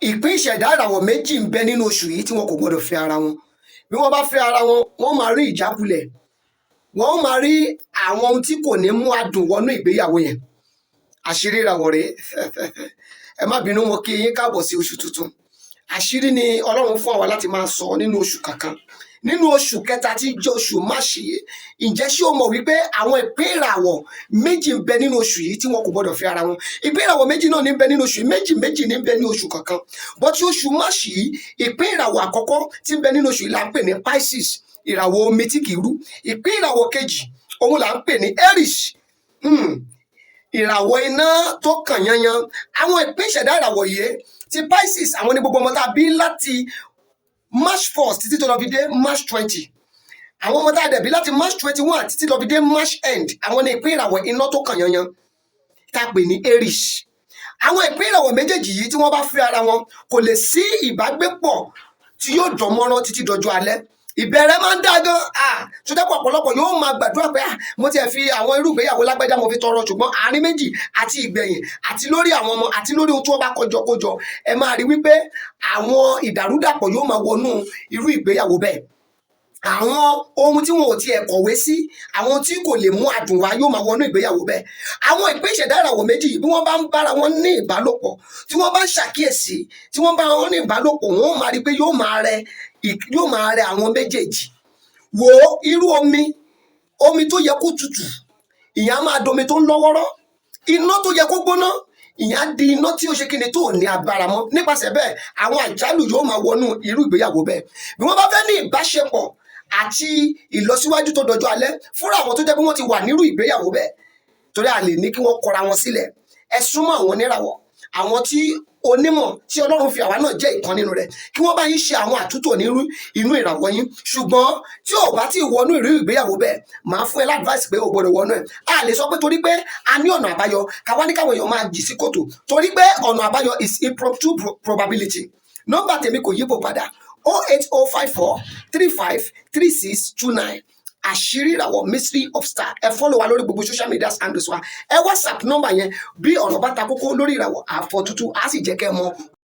ìpín ìṣẹ̀dá ìràwọ̀ méjì ń bẹ nínú oṣù yìí tí wọn kò gbọdọ̀ fẹ́ ara wọn. Bí wọ́n bá fẹ́ ara wọn, wọ́n máa rí ìjákulẹ̀, wọ́n máa rí àwọn ohun tí kò ní mú adùn wọnú ìgbéyàwó yẹn. Àṣírí ìràwọ̀ rèé. Ẹ má bínú, mo kí yín káàbọ̀ sí oṣù tuntun. Àṣírí ni Ọlọ́run fún àwa láti máa sọ nínú oṣù kankan. Nínú oṣù kẹta tí jẹ́ oṣù Máṣì, ǹjẹ́ ṣé o mọ̀ wípé àwọn ìpín ìràwọ̀ méjì ń bẹ nínú oṣù yìí tí wọn kò gbọdọ̀ fi ara wọn? Ìpín ìràwọ̀ méjì náà ní ń bẹ nínú oṣù yìí, méjì méjì ní ń bẹ ní oṣù kankan. Bọ́tí oṣù Máṣì yìí, ìpín ìràwọ̀ àkọ́kọ́ tí ń bẹ nínú oṣù yìí là ń pè ní Pisces, ìràwọ̀ omi tí kìí rú. Ìpín ìràwọ̀ kejì òun là ń pè ní Aries, ìràwọ̀ iná tó kàn yanyan. Àwọn ìpín ìṣẹ̀dá ìràwọ̀ yìí ti Pisces, àwọn ní gbogbo ọmọ tá a bí láti March 1st títí tó lọ fi dé March 20. Àwọn ọmọ tá a dẹ̀ bí láti March 21 títí lọ fi dé March end, àwọn ní ìpín ìràwọ̀ iná tó kàn yanyan tá a pè ní Aries. Àwọn ìpín ìràwọ̀ méjèèjì yìí tí wọ́n bá fẹ́ ara wọn, kò lè sí ìbágbépọ̀ tí yóò dán mọ́rán títí dọjọ́ alẹ́. Ìbẹ̀rẹ̀ máa ń dá gan, tó dẹ́pọ̀ ọ̀pọ̀lọpọ̀ yóò máa gbàdúrà pé mo ti ẹ̀ fi àwọn irú ìgbéyàwó lágbájá mo fi tọrọ, ṣùgbọ́n àárín méjì àti ìgbẹ̀yìn àti lórí àwọn ọmọ àti lórí ohun tí wọ́n bá kójọ ẹ máa rí wípé àwọn ìdàrúdàpọ̀ yóò máa wọnú irú ìgbéyàwó bẹ́ẹ̀. Àwọn ohun tí wọn ò tiẹ̀ kọ̀wé sí, àwọn tí kò lè mú adùn wá yóò máa wọnú ìgbéyàwó bẹ́ẹ̀. Àwọn ìpín ìṣẹ̀dá ìràwọ̀ méjì yìí bí wọ́n bá ń bára wọn ní ìbálòpọ̀, tí wọ́n bá ń ṣàkíyèsí, tí wọ́n bá wọn ní ìbálòpọ̀, wọn ó máa rí pé yóò máa rẹ àwọn méjèèjì. Wo irú omi tó yẹ kó tutù, ìyẹn á máa domi tó ń lọ́wọ́rọ́. Iná tó yẹ kó gbóná, ìyẹn á di iná tí ó ṣe kíni tó ní agbára mọ́. Nípasẹ̀ bẹ́ẹ̀, àwọn àjálù yóò máa wọnú irú ìgbéyàwó bẹ́ẹ̀. Bí wọ́n bá fẹ́ ní ìbáṣepọ̀ àti ìlọsíwájú tó dọjọ́ alẹ́ fúnra àwọn tó jẹ́ pé wọ́n ti wà nírú ìgbéyàwó bẹ́ẹ̀, torí a lè ní kí wọ́n kọra wọn sílẹ̀. Ẹ súnmọ́ àwọn oníràwọ̀, àwọn tí onímọ̀ tí Ọlọ́run fi àwa náà jẹ́ ìkan nínú rẹ̀, kí wọ́n bá yín ṣe àwọn àtúntò nínú ìràwọ̀ yín. Ṣùgbọ́n tí ò bá tí ì wọnú irú ìgbéyàwó bẹ́ẹ̀, màá fún ẹ láàdíváìsì pé o gbọ́dọ̀ wọnú ẹ̀. A lè sọ pé torí pé a ní ọ̀nà àbáyọ káwá ní káwọn èèyàn máa jì sí kòtò, torí pé ọ̀nà àbáyọ is impromptu probability. Nọ́mbà tèmi kò yípo padà, 08054 35 3629. Àṣírí ìràwọ̀, mystery of star. Ẹ follow wa lórí gbogbo social media handles wa. Ẹ WhatsApp nọ́mbà yẹn bí ọ̀rọ̀ bá ta kókó lórí ìràwọ̀ àfọ̀tútù, á sì jẹ́ kẹ́ mọ